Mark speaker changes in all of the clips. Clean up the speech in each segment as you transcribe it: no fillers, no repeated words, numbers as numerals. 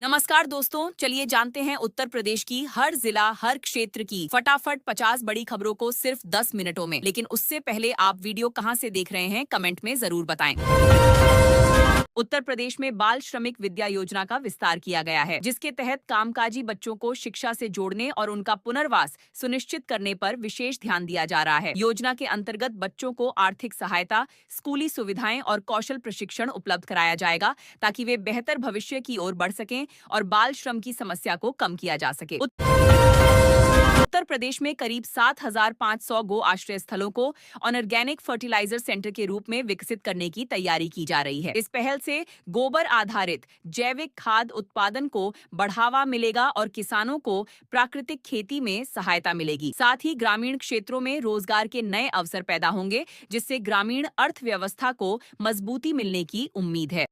Speaker 1: नमस्कार दोस्तों, चलिए जानते हैं उत्तर प्रदेश की हर जिला हर क्षेत्र की फटाफट 50 बड़ी खबरों को सिर्फ 10 मिनटों में। लेकिन उससे पहले आप वीडियो कहां से देख रहे हैं कमेंट में जरूर बताएं। उत्तर प्रदेश में बाल श्रमिक विद्या योजना का विस्तार किया गया है, जिसके तहत कामकाजी बच्चों को शिक्षा से जोड़ने और उनका पुनर्वास सुनिश्चित करने पर विशेष ध्यान दिया जा रहा है। योजना के अंतर्गत बच्चों को आर्थिक सहायता, स्कूली सुविधाएं और कौशल प्रशिक्षण उपलब्ध कराया जाएगा, ताकि वे बेहतर भविष्य की ओर बढ़ सकें और बाल श्रम की समस्या को कम किया जा सके। उत्तर प्रदेश में करीब 7,500 गो आश्रय स्थलों को ऑर्गेनिक फर्टिलाइजर सेंटर के रूप में विकसित करने की तैयारी की जा रही है। इस पहल से गोबर आधारित जैविक खाद उत्पादन को बढ़ावा मिलेगा और किसानों को प्राकृतिक खेती में सहायता मिलेगी। साथ ही ग्रामीण क्षेत्रों में रोजगार के नए अवसर पैदा होंगे, जिससे ग्रामीण अर्थव्यवस्था को मजबूती मिलने की उम्मीद है।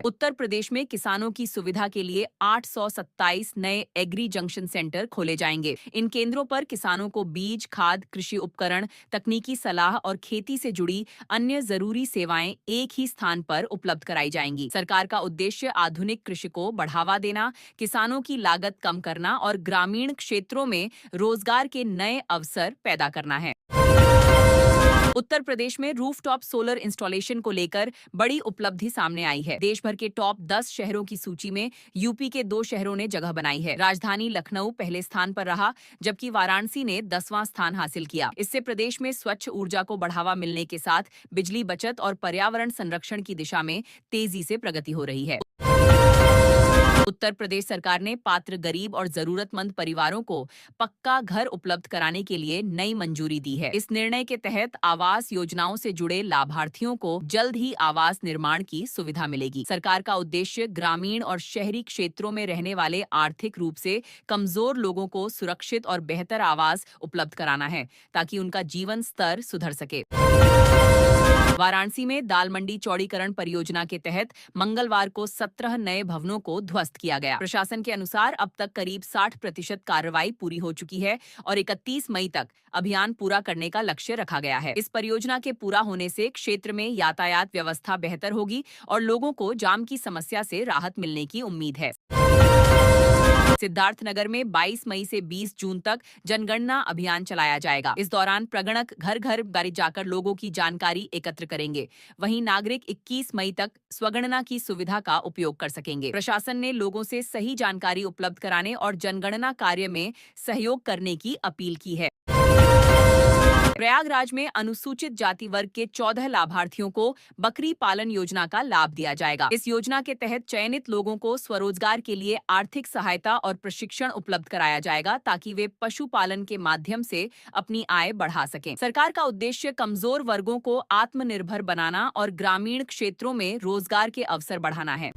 Speaker 1: उत्तर प्रदेश में किसानों की सुविधा के लिए 827 नए एग्री जंक्शन सेंटर खोले जाएंगे। इन केंद्रों पर किसानों को बीज, खाद, कृषि उपकरण, तकनीकी सलाह और खेती से जुड़ी अन्य जरूरी सेवाएं एक ही स्थान पर उपलब्ध कराई जाएंगी। सरकार का उद्देश्य आधुनिक कृषि को बढ़ावा देना, किसानों की लागत कम करना और ग्रामीण क्षेत्रों में रोजगार के नए अवसर पैदा करना है। उत्तर प्रदेश में रूफटॉप सोलर इंस्टॉलेशन को लेकर बड़ी उपलब्धि सामने आई है। देश भर के टॉप 10 शहरों की सूची में यूपी के 2 शहरों ने जगह बनाई है। राजधानी लखनऊ पहले स्थान पर रहा, जबकि वाराणसी ने 10वां स्थान हासिल किया। इससे प्रदेश में स्वच्छ ऊर्जा को बढ़ावा मिलने के साथ बिजली बचत और पर्यावरण संरक्षण की दिशा में तेजी से प्रगति हो रही है। उत्तर प्रदेश सरकार ने पात्र गरीब और जरूरतमंद परिवारों को पक्का घर उपलब्ध कराने के लिए नई मंजूरी दी है। इस निर्णय के तहत आवास योजनाओं से जुड़े लाभार्थियों को जल्द ही आवास निर्माण की सुविधा मिलेगी। सरकार का उद्देश्य ग्रामीण और शहरी क्षेत्रों में रहने वाले आर्थिक रूप से कमजोर लोगों को सुरक्षित और बेहतर आवास उपलब्ध कराना है, ताकि उनका जीवन स्तर सुधर सके। वाराणसी में दाल मंडी चौड़ीकरण परियोजना के तहत मंगलवार को 17 नए भवनों को ध्वस्त किया गया। प्रशासन के अनुसार अब तक करीब 60% कार्रवाई पूरी हो चुकी है और 31 मई तक अभियान पूरा करने का लक्ष्य रखा गया है। इस परियोजना के पूरा होने से क्षेत्र में यातायात व्यवस्था बेहतर होगी और लोगों को जाम की समस्या से राहत मिलने की उम्मीद है। सिद्धार्थनगर में 22 मई से 20 जून तक जनगणना अभियान चलाया जाएगा। इस दौरान प्रगणक घर घर जाकर लोगों की जानकारी एकत्र करेंगे। वहीं नागरिक 21 मई तक स्वगणना की सुविधा का उपयोग कर सकेंगे। प्रशासन ने लोगों से सही जानकारी उपलब्ध कराने और जनगणना कार्य में सहयोग करने की अपील की है। प्रयागराज में अनुसूचित जाति वर्ग के 14 लाभार्थियों को बकरी पालन योजना का लाभ दिया जाएगा। इस योजना के तहत चयनित लोगों को स्वरोजगार के लिए आर्थिक सहायता और प्रशिक्षण उपलब्ध कराया जाएगा, ताकि वे पशुपालन के माध्यम से अपनी आय बढ़ा सकें। सरकार का उद्देश्य कमजोर वर्गों को आत्मनिर्भर बनाना और ग्रामीण क्षेत्रों में रोजगार के अवसर बढ़ाना है।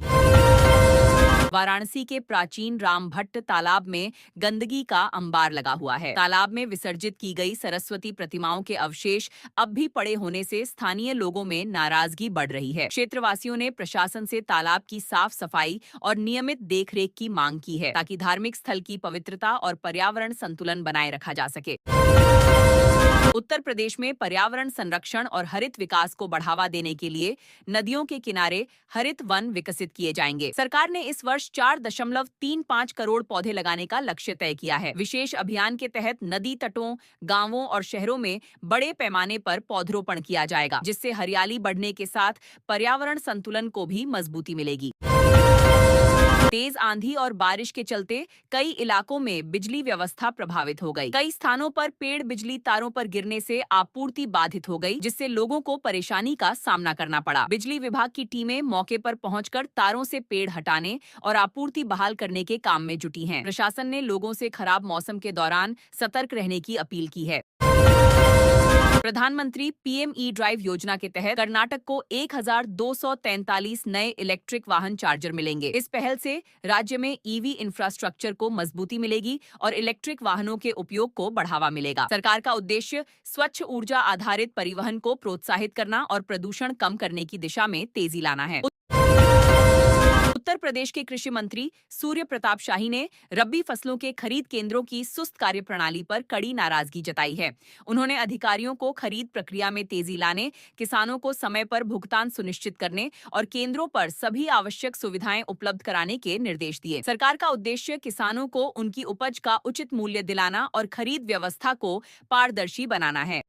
Speaker 1: वाराणसी के प्राचीन रामभट्ट तालाब में गंदगी का अंबार लगा हुआ है। तालाब में विसर्जित की गई सरस्वती प्रतिमाओं के अवशेष अब भी पड़े होने से स्थानीय लोगों में नाराजगी बढ़ रही है। क्षेत्रवासियों ने प्रशासन से तालाब की साफ सफाई और नियमित देखरेख की मांग की है, ताकि धार्मिक स्थल की पवित्रता और पर्यावरण संतुलन बनाए रखा जा सके। उत्तर प्रदेश में पर्यावरण संरक्षण और हरित विकास को बढ़ावा देने के लिए नदियों के किनारे हरित वन विकसित किए जाएंगे। सरकार ने इस वर्ष 4.35 करोड़ पौधे लगाने का लक्ष्य तय किया है। विशेष अभियान के तहत नदी तटों, गांवों और शहरों में बड़े पैमाने पर पौधरोपण किया जाएगा, जिससे हरियाली बढ़ने के साथ पर्यावरण संतुलन को भी मजबूती मिलेगी। तेज आंधी और बारिश के चलते कई इलाकों में बिजली व्यवस्था प्रभावित हो गई। कई स्थानों पर पेड़ बिजली तारों पर गिरने से आपूर्ति बाधित हो गई, जिससे लोगों को परेशानी का सामना करना पड़ा। बिजली विभाग की टीमें मौके पर पहुंचकर तारों से पेड़ हटाने और आपूर्ति बहाल करने के काम में जुटी हैं। प्रशासन ने लोगों से खराब मौसम के दौरान सतर्क रहने की अपील की है। प्रधानमंत्री पीएम ई ड्राइव योजना के तहत कर्नाटक को 1,243 नए इलेक्ट्रिक वाहन चार्जर मिलेंगे। इस पहल से राज्य में ईवी इंफ्रास्ट्रक्चर को मजबूती मिलेगी और इलेक्ट्रिक वाहनों के उपयोग को बढ़ावा मिलेगा। सरकार का उद्देश्य स्वच्छ ऊर्जा आधारित परिवहन को प्रोत्साहित करना और प्रदूषण कम करने की दिशा में तेजी लाना है। उत्तर प्रदेश के कृषि मंत्री सूर्य प्रताप शाही ने रबी फसलों के खरीद केंद्रों की सुस्त कार्यप्रणाली पर कड़ी नाराजगी जताई है। उन्होंने अधिकारियों को खरीद प्रक्रिया में तेजी लाने, किसानों को समय पर भुगतान सुनिश्चित करने और केंद्रों पर सभी आवश्यक सुविधाएं उपलब्ध कराने के निर्देश दिए। सरकार का उद्देश्य किसानों को उनकी उपज का उचित मूल्य दिलाना और खरीद व्यवस्था को पारदर्शी बनाना है।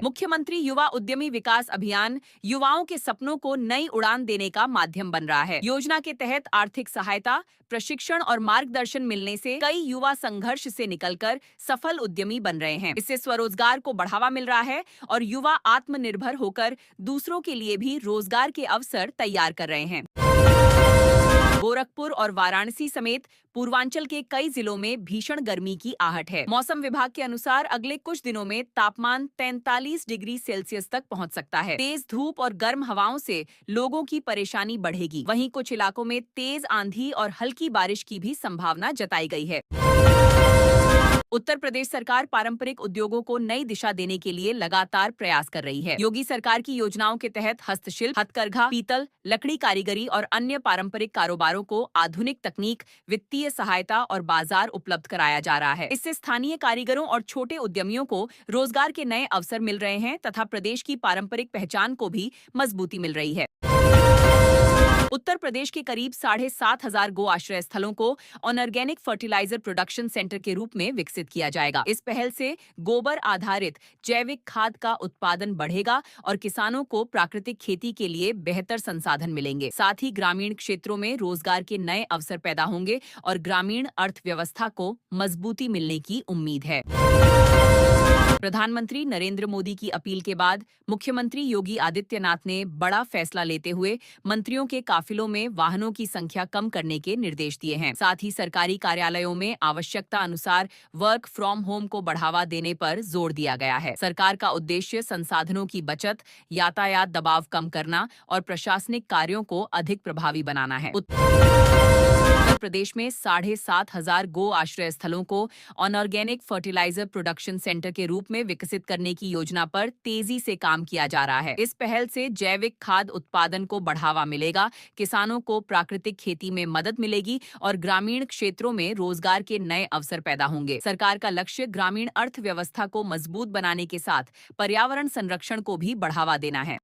Speaker 1: मुख्यमंत्री युवा उद्यमी विकास अभियान युवाओं के सपनों को नई उड़ान देने का माध्यम बन रहा है। योजना के तहत आर्थिक सहायता, प्रशिक्षण और मार्गदर्शन मिलने से कई युवा संघर्ष से निकलकर सफल उद्यमी बन रहे हैं। इससे स्वरोजगार को बढ़ावा मिल रहा है और युवा आत्मनिर्भर होकर दूसरों के लिए भी रोजगार के अवसर तैयार कर रहे हैं। गोरखपुर और वाराणसी समेत पूर्वांचल के कई जिलों में भीषण गर्मी की आहट है। मौसम विभाग के अनुसार अगले कुछ दिनों में तापमान 43 डिग्री सेल्सियस तक पहुंच सकता है। तेज धूप और गर्म हवाओं से लोगों की परेशानी बढ़ेगी। वहीं कुछ इलाकों में तेज आंधी और हल्की बारिश की भी संभावना जताई गई है। उत्तर प्रदेश सरकार पारंपरिक उद्योगों को नई दिशा देने के लिए लगातार प्रयास कर रही है। योगी सरकार की योजनाओं के तहत हस्तशिल्प, हथकरघा, पीतल, लकड़ी कारीगरी और अन्य पारंपरिक कारोबारों को आधुनिक तकनीक, वित्तीय सहायता और बाजार उपलब्ध कराया जा रहा है। इससे स्थानीय कारीगरों और छोटे उद्यमियों को रोजगार के नए अवसर मिल रहे हैं तथा प्रदेश की पारंपरिक पहचान को भी मजबूती मिल रही है। उत्तर प्रदेश के करीब 7,500 गो आश्रय स्थलों को ऑर्गेनिक फर्टिलाइजर प्रोडक्शन सेंटर के रूप में विकसित किया जाएगा। इस पहल से गोबर आधारित जैविक खाद का उत्पादन बढ़ेगा और किसानों को प्राकृतिक खेती के लिए बेहतर संसाधन मिलेंगे। साथ ही ग्रामीण क्षेत्रों में रोजगार के नए अवसर पैदा होंगे और ग्रामीण अर्थव्यवस्था को मजबूती मिलने की उम्मीद है। प्रधानमंत्री नरेंद्र मोदी की अपील के बाद मुख्यमंत्री योगी आदित्यनाथ ने बड़ा फैसला लेते हुए मंत्रियों के काफिलों में वाहनों की संख्या कम करने के निर्देश दिए हैं। साथ ही सरकारी कार्यालयों में आवश्यकता अनुसार वर्क फ्रॉम होम को बढ़ावा देने पर जोर दिया गया है। सरकार का उद्देश्य संसाधनों की बचत, यातायात दबाव कम करना और प्रशासनिक कार्यों को अधिक प्रभावी बनाना है। उत्तर प्रदेश में 7,500 गो आश्रय स्थलों को ऑर्गेनिक फर्टिलाइजर प्रोडक्शन सेंटर के रूप में विकसित करने की योजना पर तेजी से काम किया जा रहा है। इस पहल से जैविक खाद उत्पादन को बढ़ावा मिलेगा, किसानों को प्राकृतिक खेती में मदद मिलेगी और ग्रामीण क्षेत्रों में रोजगार के नए अवसर पैदा होंगे। सरकार का लक्ष्य ग्रामीण अर्थव्यवस्था को मजबूत बनाने के साथ पर्यावरण संरक्षण को भी बढ़ावा देना है।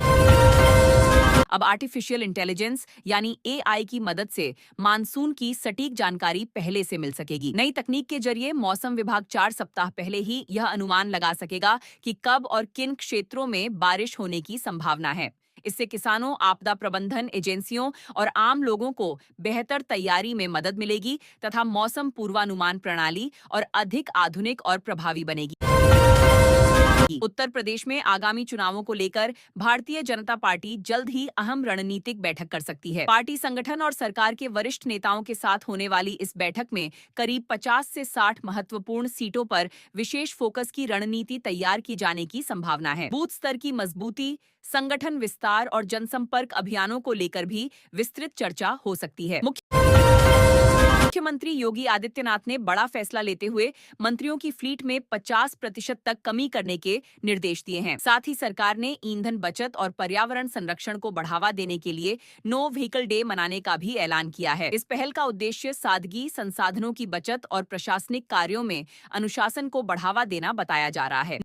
Speaker 1: अब आर्टिफिशियल इंटेलिजेंस यानी एआई की मदद से मानसून की सटीक जानकारी पहले से मिल सकेगी। नई तकनीक के जरिए मौसम विभाग 4 सप्ताह पहले ही यह अनुमान लगा सकेगा कि कब और किन क्षेत्रों में बारिश होने की संभावना है। इससे किसानों, आपदा प्रबंधन एजेंसियों और आम लोगों को बेहतर तैयारी में मदद मिलेगी तथा मौसम पूर्वानुमान प्रणाली और अधिक आधुनिक और प्रभावी बनेगी। उत्तर प्रदेश में आगामी चुनावों को लेकर भारतीय जनता पार्टी जल्द ही अहम रणनीतिक बैठक कर सकती है। पार्टी संगठन और सरकार के वरिष्ठ नेताओं के साथ होने वाली इस बैठक में करीब 50 से 60 महत्वपूर्ण सीटों पर विशेष फोकस की रणनीति तैयार की जाने की संभावना है। बूथ स्तर की मजबूती, संगठन विस्तार और जनसंपर्क अभियानों को लेकर भी विस्तृत चर्चा हो सकती है। मुख्यमंत्री योगी आदित्यनाथ ने बड़ा फैसला लेते हुए मंत्रियों की फ्लीट में 50% तक कमी करने के निर्देश दिए हैं। साथ ही सरकार ने ईंधन बचत और पर्यावरण संरक्षण को बढ़ावा देने के लिए नो व्हीकल डे मनाने का भी ऐलान किया है। इस पहल का उद्देश्य सादगी, संसाधनों की बचत और प्रशासनिक कार्यों में अनुशासन को बढ़ावा देना बताया जा रहा है।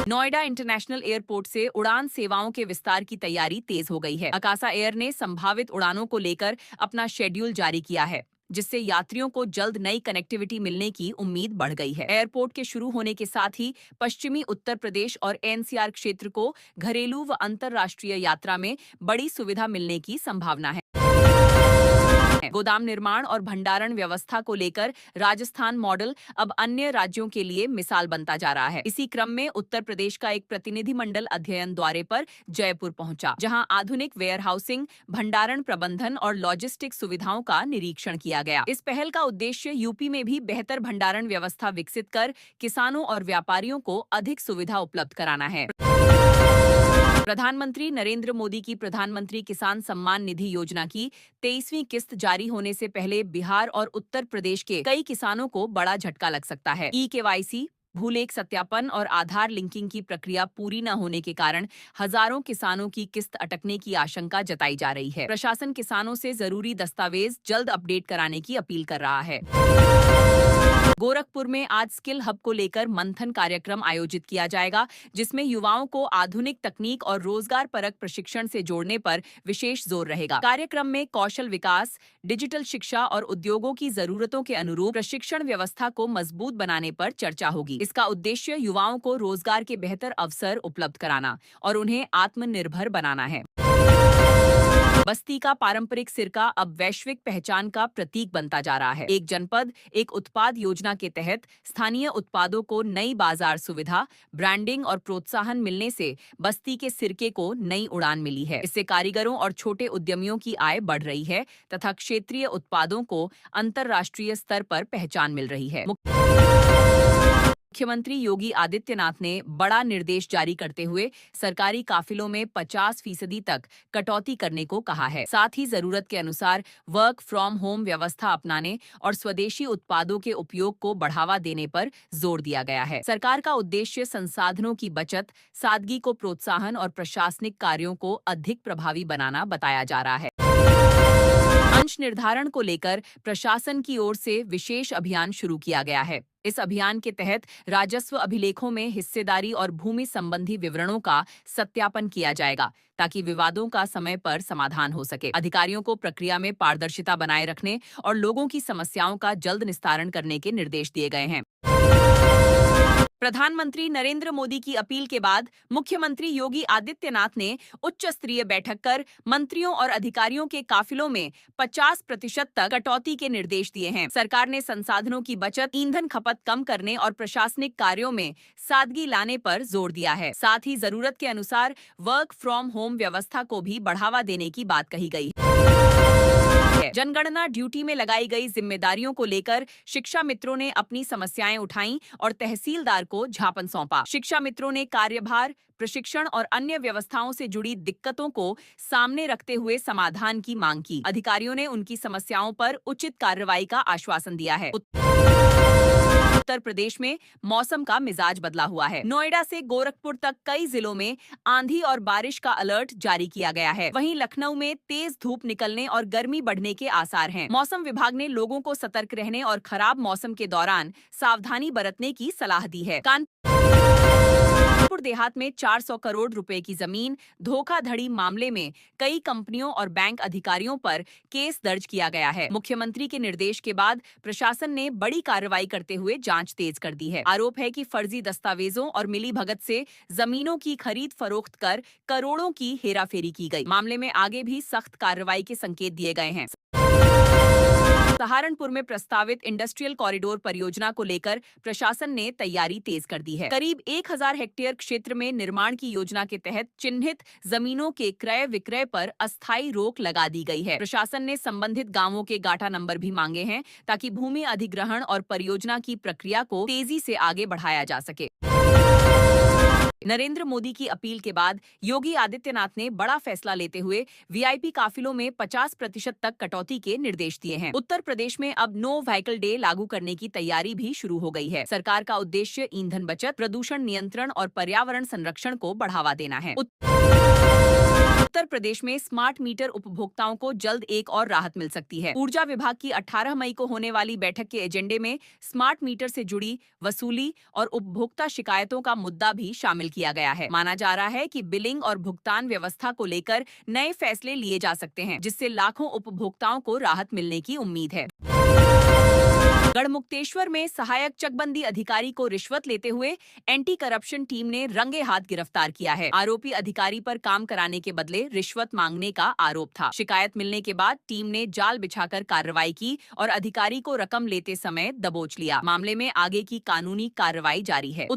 Speaker 1: नोएडा इंटरनेशनल एयरपोर्ट से उड़ान सेवाओं के विस्तार की तैयारी तेज हो गई है। अकासा एयर ने संभावित उड़ानों को लेकर अपना शेड्यूल जारी किया है, जिससे यात्रियों को जल्द नई कनेक्टिविटी मिलने की उम्मीद बढ़ गई है। एयरपोर्ट के शुरू होने के साथ ही पश्चिमी उत्तर प्रदेश और एनसीआर क्षेत्र को घरेलू व अंतर्राष्ट्रीय यात्रा में बड़ी सुविधा मिलने की संभावना है। गोदाम निर्माण और भंडारण व्यवस्था को लेकर राजस्थान मॉडल अब अन्य राज्यों के लिए मिसाल बनता जा रहा है। इसी क्रम में उत्तर प्रदेश का एक प्रतिनिधिमंडल अध्ययन दौरे पर जयपुर पहुंचा, जहां आधुनिक वेयर हाउसिंग, भंडारण प्रबंधन और लॉजिस्टिक सुविधाओं का निरीक्षण किया गया। इस पहल का उद्देश्य यूपी में भी बेहतर भंडारण व्यवस्था विकसित कर किसानों और व्यापारियों को अधिक सुविधा उपलब्ध कराना है। प्रधानमंत्री नरेंद्र मोदी की प्रधानमंत्री किसान सम्मान निधि योजना की 23वीं किस्त जारी होने से पहले बिहार और उत्तर प्रदेश के कई किसानों को बड़ा झटका लग सकता है। ई-केवाईसी, भूलेख सत्यापन और आधार लिंकिंग की प्रक्रिया पूरी न होने के कारण हजारों किसानों की किस्त अटकने की आशंका जताई जा रही है। प्रशासन किसानों से जरूरी दस्तावेज जल्द अपडेट कराने की अपील कर रहा है। गोरखपुर में आज स्किल हब को लेकर मंथन कार्यक्रम आयोजित किया जाएगा, जिसमें युवाओं को आधुनिक तकनीक और रोजगार परक प्रशिक्षण से जोड़ने पर विशेष जोर रहेगा। कार्यक्रम में कौशल विकास, डिजिटल शिक्षा और उद्योगों की जरूरतों के अनुरूप प्रशिक्षण व्यवस्था को मजबूत बनाने पर चर्चा होगी। इसका उद्देश्य युवाओं को रोजगार के बेहतर अवसर उपलब्ध कराना और उन्हें आत्मनिर्भर बनाना है। बस्ती का पारंपरिक सिरका अब वैश्विक पहचान का प्रतीक बनता जा रहा है। एक जनपद एक उत्पाद योजना के तहत स्थानीय उत्पादों को नई बाजार सुविधा, ब्रांडिंग और प्रोत्साहन मिलने से बस्ती के सिरके को नई उड़ान मिली है। इससे कारीगरों और छोटे उद्यमियों की आय बढ़ रही है तथा क्षेत्रीय उत्पादों को अंतर्राष्ट्रीय स्तर पर पहचान मिल रही है। मुख्यमंत्री योगी आदित्यनाथ ने बड़ा निर्देश जारी करते हुए सरकारी काफिलों में 50% तक कटौती करने को कहा है। साथ ही जरूरत के अनुसार वर्क फ्रॉम होम व्यवस्था अपनाने और स्वदेशी उत्पादों के उपयोग को बढ़ावा देने पर जोर दिया गया है। सरकार का उद्देश्य संसाधनों की बचत, सादगी को प्रोत्साहन और प्रशासनिक कार्यों को अधिक प्रभावी बनाना बताया जा रहा है। अंश निर्धारण को लेकर प्रशासन की ओर से विशेष अभियान शुरू किया गया है। इस अभियान के तहत राजस्व अभिलेखों में हिस्सेदारी और भूमि संबंधी विवरणों का सत्यापन किया जाएगा ताकि विवादों का समय पर समाधान हो सके। अधिकारियों को प्रक्रिया में पारदर्शिता बनाए रखने और लोगों की समस्याओं का जल्द निस्तारण करने के निर्देश दिए गए हैं। प्रधानमंत्री नरेंद्र मोदी की अपील के बाद मुख्यमंत्री योगी आदित्यनाथ ने उच्च स्तरीय बैठक कर मंत्रियों और अधिकारियों के काफिलों में 50% तक कटौती के निर्देश दिए हैं। सरकार ने संसाधनों की बचत, ईंधन खपत कम करने और प्रशासनिक कार्यों में सादगी लाने पर जोर दिया है। साथ ही जरूरत के अनुसार वर्क फ्रॉम होम व्यवस्था को भी बढ़ावा देने की बात कही गई है। जनगणना ड्यूटी में लगाई गई जिम्मेदारियों को लेकर शिक्षा मित्रों ने अपनी समस्याएं उठाईं और तहसीलदार को ज्ञापन सौंपा। शिक्षा मित्रों ने कार्यभार, प्रशिक्षण और अन्य व्यवस्थाओं से जुड़ी दिक्कतों को सामने रखते हुए समाधान की मांग की। अधिकारियों ने उनकी समस्याओं पर उचित कार्रवाई का आश्वासन दिया है। उत्तर प्रदेश में मौसम का मिजाज बदला हुआ है। नोएडा से गोरखपुर तक कई जिलों में आंधी और बारिश का अलर्ट जारी किया गया है। वहीं लखनऊ में तेज धूप निकलने और गर्मी बढ़ने के आसार हैं। मौसम विभाग ने लोगों को सतर्क रहने और खराब मौसम के दौरान सावधानी बरतने की सलाह दी है। कानपुर देहात में 400 करोड़ रुपए की जमीन धोखाधड़ी मामले में कई कंपनियों और बैंक अधिकारियों पर केस दर्ज किया गया है। मुख्यमंत्री के निर्देश के बाद प्रशासन ने बड़ी कार्रवाई करते हुए जांच तेज कर दी है। आरोप है कि फर्जी दस्तावेजों और मिलीभगत से जमीनों की खरीद फरोख्त कर करोड़ों की हेराफेरी की गई। मामले में आगे भी सख्त कार्रवाई के संकेत दिए गए हैं। सहारनपुर में प्रस्तावित इंडस्ट्रियल कॉरिडोर परियोजना को लेकर प्रशासन ने तैयारी तेज कर दी है। करीब 1000 हेक्टेयर क्षेत्र में निर्माण की योजना के तहत चिन्हित जमीनों के क्रय विक्रय पर अस्थायी रोक लगा दी गई है। प्रशासन ने संबंधित गांवों के गाठा नंबर भी मांगे हैं ताकि भूमि अधिग्रहण और परियोजना की प्रक्रिया को तेजी से आगे बढ़ाया जा सके। नरेंद्र मोदी की अपील के बाद योगी आदित्यनाथ ने बड़ा फैसला लेते हुए वीआईपी काफिलों में 50% तक कटौती के निर्देश दिए हैं। उत्तर प्रदेश में अब नो व्हीकल डे लागू करने की तैयारी भी शुरू हो गई है। सरकार का उद्देश्य ईंधन बचत, प्रदूषण नियंत्रण और पर्यावरण संरक्षण को बढ़ावा देना है। उत्तर प्रदेश में स्मार्ट मीटर उपभोक्ताओं को जल्द एक और राहत मिल सकती है। ऊर्जा विभाग की 18 मई को होने वाली बैठक के एजेंडे में स्मार्ट मीटर से जुड़ी वसूली और उपभोक्ता शिकायतों का मुद्दा भी शामिल किया गया है। माना जा रहा है कि बिलिंग और भुगतान व्यवस्था को लेकर नए फैसले लिए जा सकते हैं, जिससे लाखों उपभोक्ताओं को राहत मिलने की उम्मीद है। गढ़मुक्तेश्वर में सहायक चकबंदी अधिकारी को रिश्वत लेते हुए एंटी करप्शन टीम ने रंगे हाथ गिरफ्तार किया है। आरोपी अधिकारी पर काम कराने के बदले रिश्वत मांगने का आरोप था। शिकायत मिलने के बाद टीम ने जाल बिछाकर कार्रवाई की और अधिकारी को रकम लेते समय दबोच लिया। मामले में आगे की कानूनी कार्रवाई जारी है।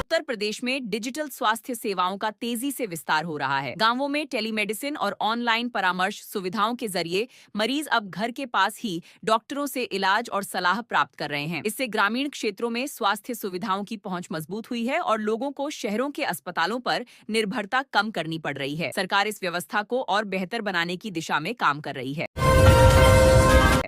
Speaker 1: उत्तर प्रदेश में डिजिटल स्वास्थ्य सेवाओं का तेजी से विस्तार हो रहा है। गांवों में टेलीमेडिसिन और ऑनलाइन परामर्श सुविधाओं के जरिए मरीज अब घर के पास ही डॉक्टरों से इलाज और सलाह प्राप्त कर रहे हैं। इससे ग्रामीण क्षेत्रों में स्वास्थ्य सुविधाओं की पहुंच मजबूत हुई है और लोगों को शहरों के अस्पतालों पर निर्भरता कम करनी पड़ रही है। सरकार इस व्यवस्था को और बेहतर बनाने की दिशा में काम कर रही है।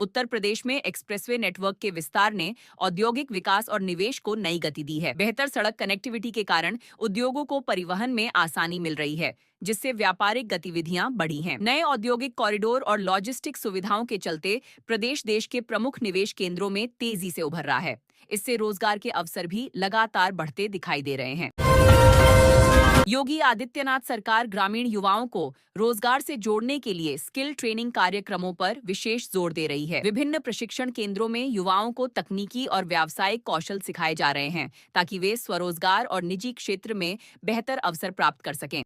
Speaker 1: उत्तर प्रदेश में एक्सप्रेसवे नेटवर्क के विस्तार ने औद्योगिक विकास और निवेश को नई गति दी है। बेहतर सड़क कनेक्टिविटी के कारण उद्योगों को परिवहन में आसानी मिल रही है, जिससे व्यापारिक गतिविधियां बढ़ी हैं। नए औद्योगिक कॉरिडोर और लॉजिस्टिक सुविधाओं के चलते प्रदेश देश के प्रमुख निवेश केंद्रों में तेजी से उभर रहा है। इससे रोजगार के अवसर भी लगातार बढ़ते दिखाई दे रहे हैं। योगी आदित्यनाथ सरकार ग्रामीण युवाओं को रोजगार से जोड़ने के लिए स्किल ट्रेनिंग कार्यक्रमों पर विशेष जोर दे रही है। विभिन्न प्रशिक्षण केंद्रों में युवाओं को तकनीकी और व्यावसायिक कौशल सिखाए जा रहे हैं, ताकि वे स्वरोजगार और निजी क्षेत्र में बेहतर अवसर प्राप्त कर सकें।